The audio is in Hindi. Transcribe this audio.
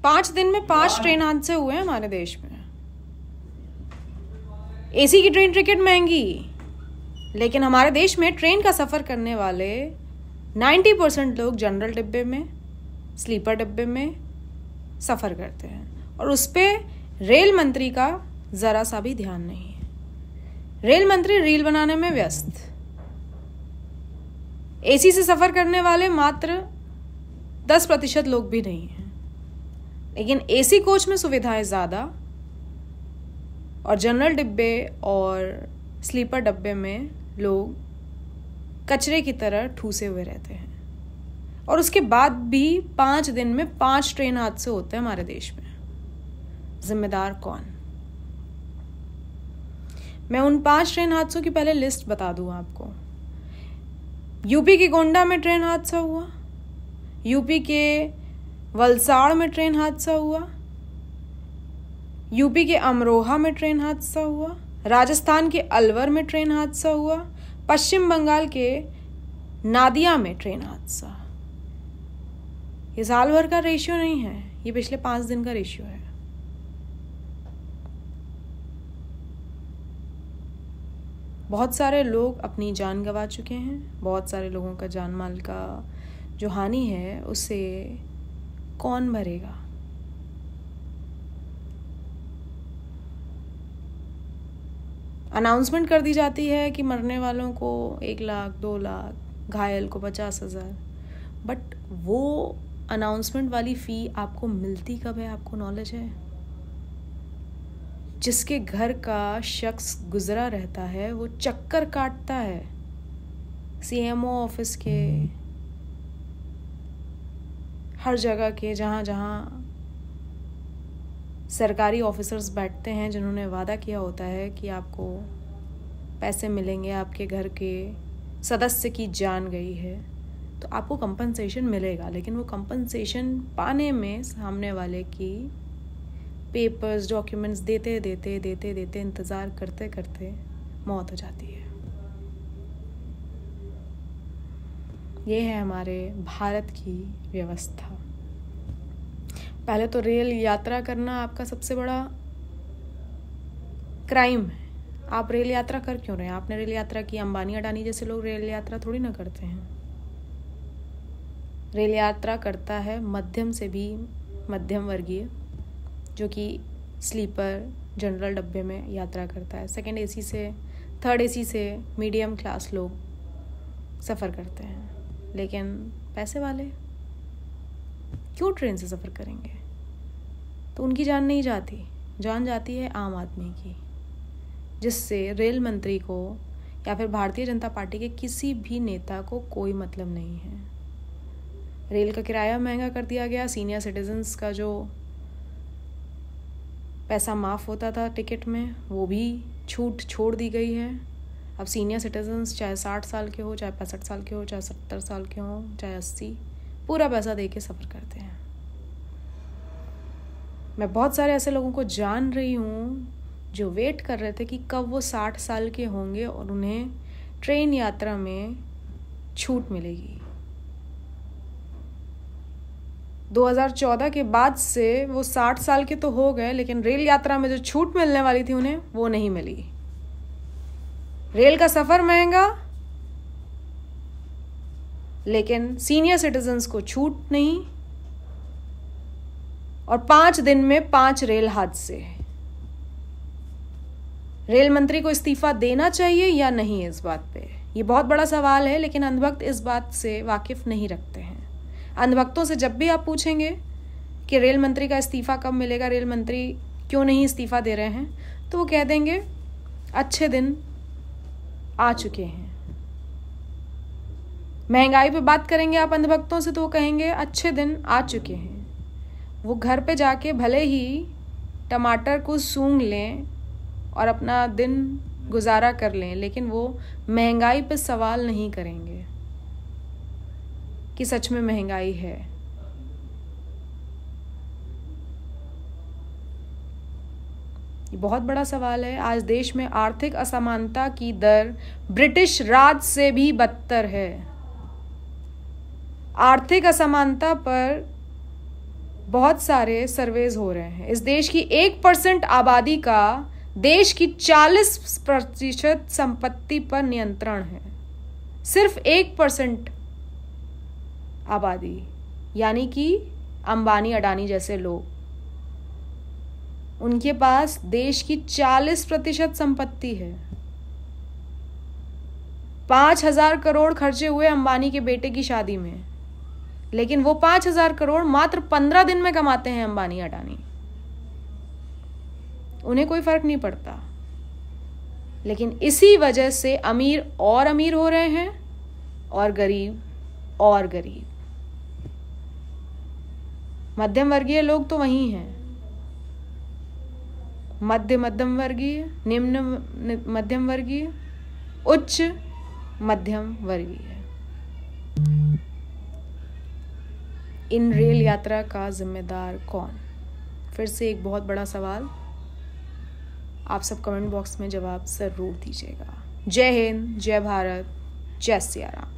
5 दिन में 5 ट्रेन हादसे हुए हैं हमारे देश में। एसी की ट्रेन टिकट महंगी, लेकिन हमारे देश में ट्रेन का सफ़र करने वाले 90% लोग जनरल डिब्बे में, स्लीपर डिब्बे में सफ़र करते हैं और उस पर रेल मंत्री का ज़रा सा भी ध्यान नहीं है। रेल मंत्री रील बनाने में व्यस्त। एसी से सफ़र करने वाले मात्र 10% लोग भी नहीं हैं, लेकिन एसी कोच में सुविधाएं ज़्यादा और जनरल डिब्बे और स्लीपर डब्बे में लोग कचरे की तरह ठूसे हुए रहते हैं। और उसके बाद भी 5 दिन में 5 ट्रेन हादसे होते हैं हमारे देश में। जिम्मेदार कौन? मैं उन 5 ट्रेन हादसों की पहले लिस्ट बता दूं आपको। यूपी के गोंडा में ट्रेन हादसा हुआ, यूपी के वलसाड़ में ट्रेन हादसा हुआ, यूपी के अमरोहा में ट्रेन हादसा हुआ, राजस्थान के अलवर में ट्रेन हादसा हुआ, पश्चिम बंगाल के नादिया में ट्रेन हादसा। ये साल भर का रेशियो नहीं है, ये पिछले 5 दिन का रेशियो है। बहुत सारे लोग अपनी जान गंवा चुके हैं, बहुत सारे लोगों का जान माल का जो हानि है उसे कौन भरेगा? अनाउंसमेंट कर दी जाती है कि मरने वालों को 1 लाख, 2 लाख, घायल को 50,000, बट वो अनाउंसमेंट वाली फ़ी आपको मिलती कब है? आपको नॉलेज है? जिसके घर का शख्स गुजरा रहता है वो चक्कर काटता है सीएमओ ऑफिस के, हर जगह के, जहाँ जहाँ सरकारी ऑफिसर्स बैठते हैं जिन्होंने वादा किया होता है कि आपको पैसे मिलेंगे, आपके घर के सदस्य की जान गई है तो आपको कंपनसेशन मिलेगा। लेकिन वो कंपनसेशन पाने में सामने वाले की पेपर्स, डॉक्यूमेंट्स देते देते इंतज़ार करते करते मौत हो जाती है। ये है हमारे भारत की व्यवस्था। पहले तो रेल यात्रा करना आपका सबसे बड़ा क्राइम है। आप रेल यात्रा कर क्यों रहे हैं? आपने रेल यात्रा की, अंबानी अडानी जैसे लोग रेल यात्रा थोड़ी ना करते हैं। रेल यात्रा करता है मध्यम से भी मध्यम वर्गीय, जो कि स्लीपर, जनरल डब्बे में यात्रा करता है। सेकंड एसी से, थर्ड एसी से मीडियम क्लास लोग सफ़र करते हैं। लेकिन पैसे वाले क्यों ट्रेन से सफ़र करेंगे? तो उनकी जान नहीं जाती, जान जाती है आम आदमी की, जिससे रेल मंत्री को या फिर भारतीय जनता पार्टी के किसी भी नेता को कोई मतलब नहीं है। रेल का किराया महंगा कर दिया गया। सीनियर सिटीजन्स का जो पैसा माफ़ होता था टिकट में, वो भी छूट छोड़ दी गई है। अब सीनियर सिटीजन्स चाहे 60 साल के हो, चाहे 65 साल के हो, चाहे 70 साल के हो, चाहे 80, पूरा पैसा दे के सफ़र करते हैं। मैं बहुत सारे ऐसे लोगों को जान रही हूँ जो वेट कर रहे थे कि कब वो 60 साल के होंगे और उन्हें ट्रेन यात्रा में छूट मिलेगी। 2014 के बाद से वो 60 साल के तो हो गए, लेकिन रेल यात्रा में जो छूट मिलने वाली थी उन्हें, वो नहीं मिली। रेल का सफ़र महंगा, लेकिन सीनियर सिटीजन्स को छूट नहीं, और 5 दिन में 5 रेल हादसे। रेल मंत्री को इस्तीफा देना चाहिए या नहीं? इस बात पे ये बहुत बड़ा सवाल है, लेकिन अंधभक्त इस बात से वाकिफ नहीं रखते हैं। अंधभक्तों से जब भी आप पूछेंगे कि रेल मंत्री का इस्तीफा कब मिलेगा, रेल मंत्री क्यों नहीं इस्तीफा दे रहे हैं, तो वो कह देंगे अच्छे दिन आ चुके हैं। महंगाई पे बात करेंगे आप अंधभक्तों से तो वो कहेंगे अच्छे दिन आ चुके हैं। वो घर पे जाके भले ही टमाटर को सूंघ लें और अपना दिन गुजारा कर लें, लेकिन वो महंगाई पे सवाल नहीं करेंगे कि सच में महंगाई है। ये बहुत बड़ा सवाल है। आज देश में आर्थिक असमानता की दर ब्रिटिश राज से भी बदतर है। आर्थिक असमानता पर बहुत सारे सर्वेज हो रहे हैं। इस देश की 1% आबादी का देश की 40% संपत्ति पर नियंत्रण है। सिर्फ 1% आबादी, यानी कि अंबानी अडानी जैसे लोग, उनके पास देश की 40% संपत्ति है। 5,000 करोड़ खर्चे हुए अंबानी के बेटे की शादी में, लेकिन वो 5,000 करोड़ मात्र 15 दिन में कमाते हैं अंबानी अडानी। उन्हें कोई फर्क नहीं पड़ता, लेकिन इसी वजह से अमीर और अमीर हो रहे हैं और गरीब और गरीब। मध्यम वर्गीय लोग तो वही हैं, मध्यम वर्गीय, निम्न मध्यम वर्गीय, उच्च मध्यम वर्गीय। इन रेल यात्रा का जिम्मेदार कौन? फिर से एक बहुत बड़ा सवाल, आप सब कमेंट बॉक्स में जवाब जरूर दीजिएगा। जय हिंद, जय भारत, जय सिया राम।